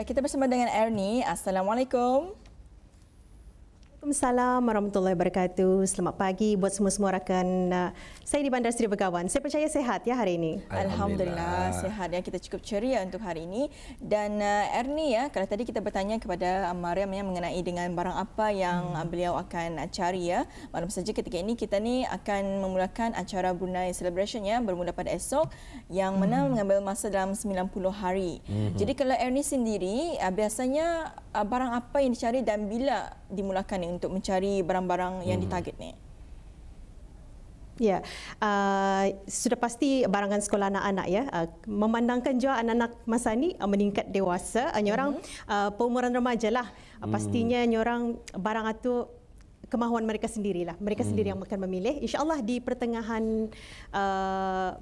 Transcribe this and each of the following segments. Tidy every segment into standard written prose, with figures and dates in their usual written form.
Baik, kita bersama dengan Ernie. Assalamualaikum. Waalaikumsalam warahmatullahi wabarakatuh. Selamat pagi buat semua rakan saya di Bandar Seri Begawan. Saya percaya sehat ya hari ini. Alhamdulillah sehat ya. Kita cukup ceria untuk hari ini. Dan Ernie ya, kalau tadi kita bertanya kepada Mariam yang mengenai dengan barang apa yang beliau akan cari ya. Malam saja ketika ini kita ni akan memulakan acara Brunei Celebration ya, bermula pada esok yang mana mengambil masa dalam 90 hari. Jadi kalau Ernie sendiri biasanya barang apa yang dicari dan bila dimulakan ni untuk mencari barang-barang yang ditarget ni? Ya, sudah pasti barangan sekolah anak-anak ya. Memandangkan juga anak-anak masa ni meningkat dewasa, orang peumuran remaja lah. Pastinya orang barang itu kemahuan mereka sendirilah. Mereka sendiri yang akan memilih. InsyaAllah di pertengahan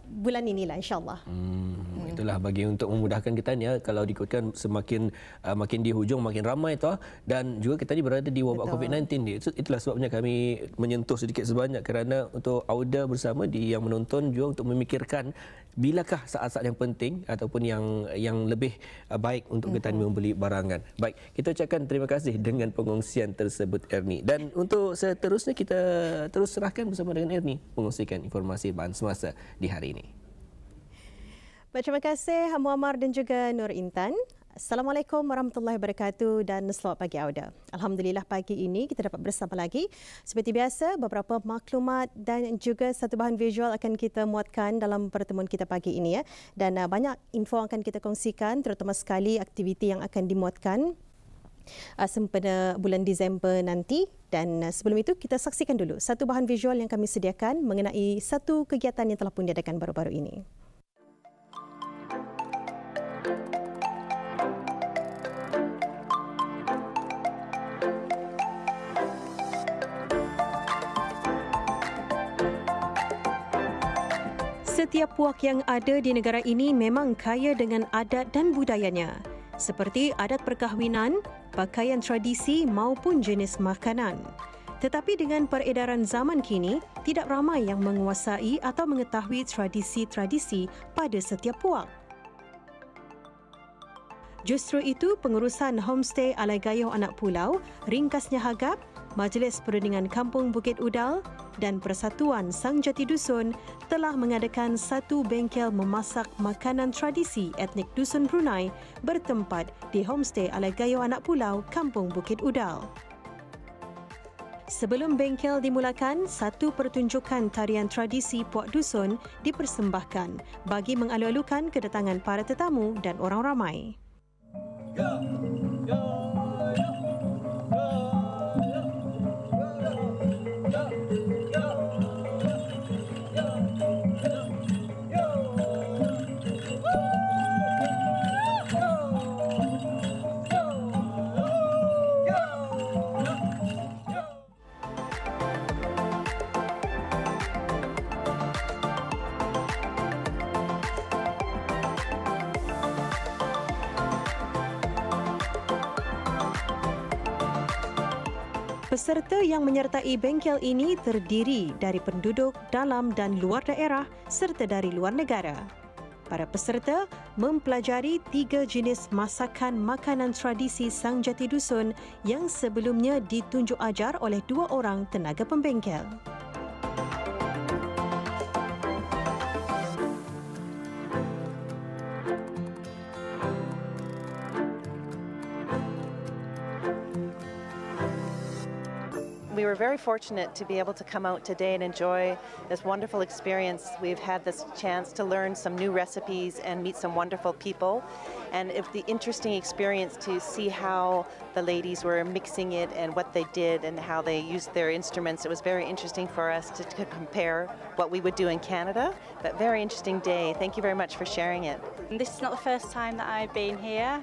bulan inilah insyaAllah. Itulah bagi untuk memudahkan kita ni ya, kalau diikutkan semakin makin di hujung makin ramai tu, dan juga kita ni berada di wabak COVID-19 ni. Itulah sebabnya kami menyentuh sedikit sebanyak kerana untuk Auda bersama di yang menonton juga untuk memikirkan bilakah saat-saat yang penting ataupun yang lebih baik untuk kita membeli barangan. Baik, kita ucapkan terima kasih dengan pengongsian tersebut Ernie. Dan untuk seterusnya kita terus serahkan bersama dengan Ernie mengongsikan informasi bahan semasa di hari ini. Baik, terima kasih Muammar dan juga Nur Intan. Assalamualaikum warahmatullahi wabarakatuh dan selamat pagi Auda. Alhamdulillah pagi ini kita dapat bersama lagi. Seperti biasa, beberapa maklumat dan juga satu bahan visual akan kita muatkan dalam pertemuan kita pagi ini ya. Dan banyak info akan kita kongsikan, terutama sekali aktiviti yang akan dimuatkan sempena bulan Disember nanti. Dan sebelum itu kita saksikan dulu satu bahan visual yang kami sediakan mengenai satu kegiatan yang telah pun diadakan baru-baru ini. Setiap puak yang ada di negara ini memang kaya dengan adat dan budayanya, seperti adat perkahwinan, pakaian tradisi maupun jenis makanan. Tetapi dengan peredaran zaman kini, tidak ramai yang menguasai atau mengetahui tradisi-tradisi pada setiap puak. Justru itu, pengurusan Homestay Alai Gayuh Anak Pulau, ringkasnya HAGAP, Majlis Perundingan Kampung Bukit Udal dan Persatuan Sang Jati Dusun telah mengadakan satu bengkel memasak makanan tradisi etnik Dusun Brunei bertempat di Homestay Alai Gayuh Anak Pulau, Kampung Bukit Udal. Sebelum bengkel dimulakan, satu pertunjukan tarian tradisi Puak Dusun dipersembahkan bagi mengalu-alukan kedatangan para tetamu dan orang ramai. Peserta yang menyertai bengkel ini terdiri dari penduduk dalam dan luar daerah serta dari luar negara. Para peserta mempelajari 3 jenis masakan makanan tradisi Sang Jati Dusun yang sebelumnya ditunjuk ajar oleh 2 orang tenaga pembengkel. We were very fortunate to be able to come out today and enjoy this wonderful experience. We've had this chance to learn some new recipes and meet some wonderful people. And it was the interesting experience to see how the ladies were mixing it and what they did and how they used their instruments. It was very interesting for us to compare what we would do in Canada. But very interesting day. Thank you very much for sharing it. This is not the first time that I've been here.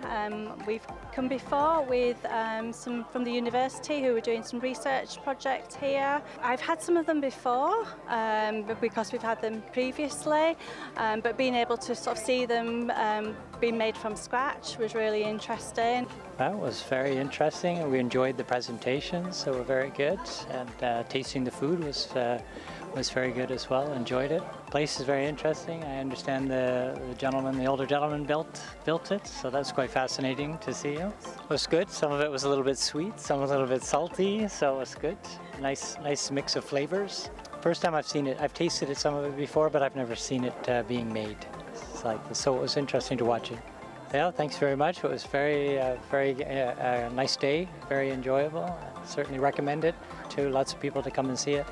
We've come before with some from the university who were doing some research projects here. I've had some of them before because we've had them previously, but being able to sort of see them being made from scratch was really interesting. That was very interesting. We enjoyed the presentations, so were very good, and tasting the food was was very good as well. Enjoyed it. Place is very interesting. I understand the older gentleman built it, so that's quite fascinating to see. It was good. Some of it was a little bit sweet, some a little bit salty, so it was good. Nice mix of flavors. First time I've seen it. I've tasted some of it before, but I've never seen it being made. So it was interesting to watch it. Yeah, thanks very much. It was very nice day, very enjoyable. I certainly recommend it to lots of people to come and see it.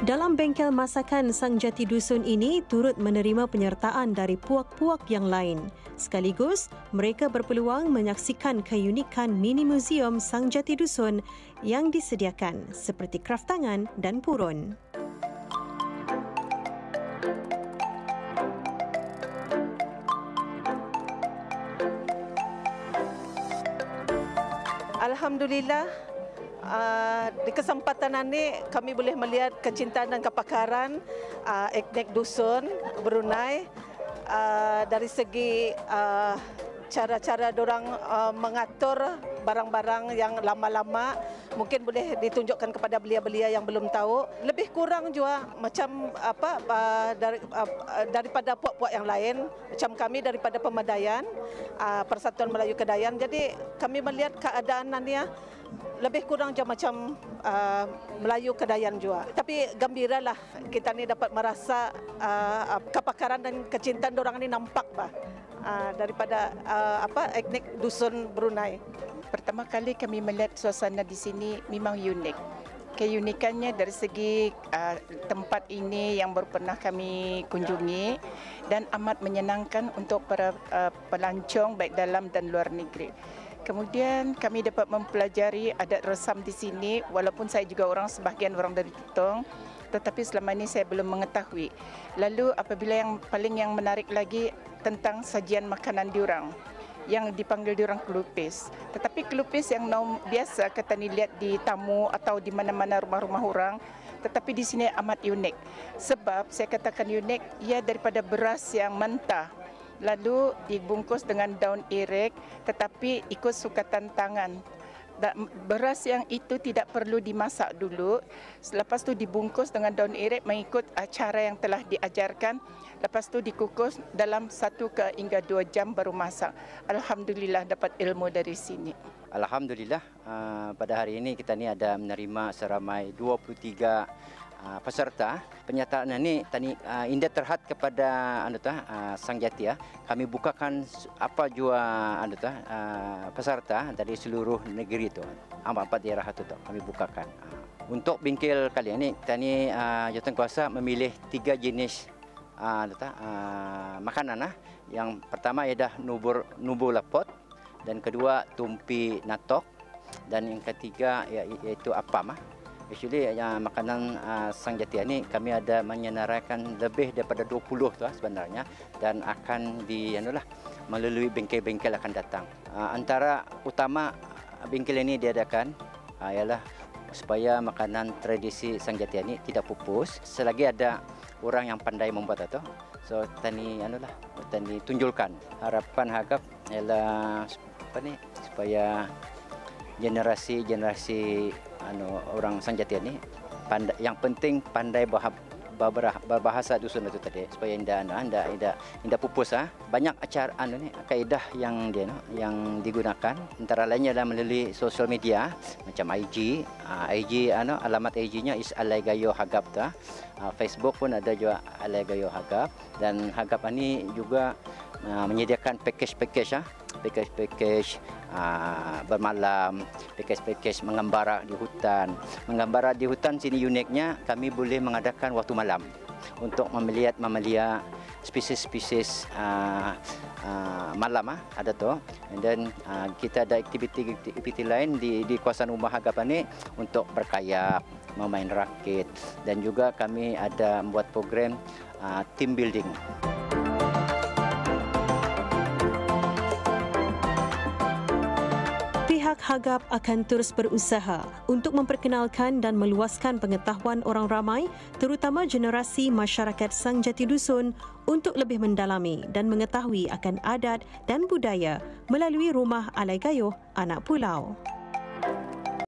Dalam bengkel masakan Sang Jati Dusun ini turut menerima penyertaan dari puak-puak yang lain. Sekaligus, mereka berpeluang menyaksikan keunikan mini muzium Sang Jati Dusun yang disediakan seperti kraftangan dan purun. Alhamdulillah, di kesempatan ini kami boleh melihat kecintaan dan kepakaran etnik dusun Brunei dari segi cara-cara dorang mengatur barang-barang yang lama-lama mungkin boleh ditunjukkan kepada belia-belia yang belum tahu. Lebih kurang juga macam daripada puak-puak yang lain, macam kami daripada Pemadayan, Persatuan Melayu Kedayan. Jadi kami melihat keadaannya lebih kurang je macam Melayu Kedayan juga. Tapi gembiralah kita ni dapat merasa kepakaran dan kecintaan dorang ni nampak daripada etnik dusun Brunei. Pertama kali kami melihat suasana di sini memang unik. Keunikannya dari segi tempat ini yang baru pernah kami kunjungi dan amat menyenangkan untuk para pelancong baik dalam dan luar negeri. Kemudian kami dapat mempelajari adat resam di sini walaupun saya juga sebahagian orang dari Tutong, tetapi selama ini saya belum mengetahui. Lalu apabila yang paling menarik lagi tentang sajian makanan diorang yang dipanggil diorang kelupis. Tetapi kelupis yang biasa kita lihat di tamu atau di mana-mana rumah-rumah orang, tetapi di sini amat unik. Sebab saya katakan unik, ia daripada beras yang mentah. Lalu dibungkus dengan daun erek tetapi ikut sukatan tangan. Beras yang itu tidak perlu dimasak dulu. Lepas tu dibungkus dengan daun erek mengikut cara yang telah diajarkan. Lepas tu dikukus dalam 1 hingga 2 jam baru masak. Alhamdulillah dapat ilmu dari sini. Alhamdulillah pada hari ini kita ni ada menerima seramai 23 peserta. Penyataan ini tadi indah terhad kepada Sang Jati. Kami bukakan apa jua peserta dari seluruh negeri itu. Empat daerah itu kami bukakan. Untuk bengkel kali ini kita ni Jawatankuasa memilih 3 jenis makanan. Yang pertama ialah nubu lapot, dan kedua tumpi natok, dan yang ketiga iaitu apam. Actually makanan Sang Jati ini kami ada menyenaraikan lebih daripada 20 sebenarnya, dan akan melalui bengkel-bengkel akan datang. Antara utama bengkel ini diadakan ialah supaya makanan tradisi Sang Jati ini tidak pupus selagi ada orang yang pandai membuat itu. So tani tunjulkan. Harapan Hagap ialah supaya generasi orang Sang Jati ini yang penting pandai berbahasa dusun itu tadi supaya indah pupus. Banyak acara kaedah yang digunakan, antara lainnya adalah melalui sosial media macam IG alamat IG-nya is Alai Gayo Hagap Facebook pun ada juga Alai Gayo Hagap, dan Hagap ini juga menyediakan package bermalam, package mengembara di hutan. Mengembara di hutan sini uniknya kami boleh mengadakan waktu malam untuk melihat mamalia spesies malam ada tu. Dan kita ada aktiviti lain di kawasan rumah Hagap ini untuk berkayak, memain rakit, dan juga kami ada membuat program team building. Pihak Hagap akan terus berusaha untuk memperkenalkan dan meluaskan pengetahuan orang ramai, terutama generasi masyarakat Sang Jati Dusun untuk lebih mendalami dan mengetahui akan adat dan budaya melalui Rumah Alai Gayuh Anak Pulau.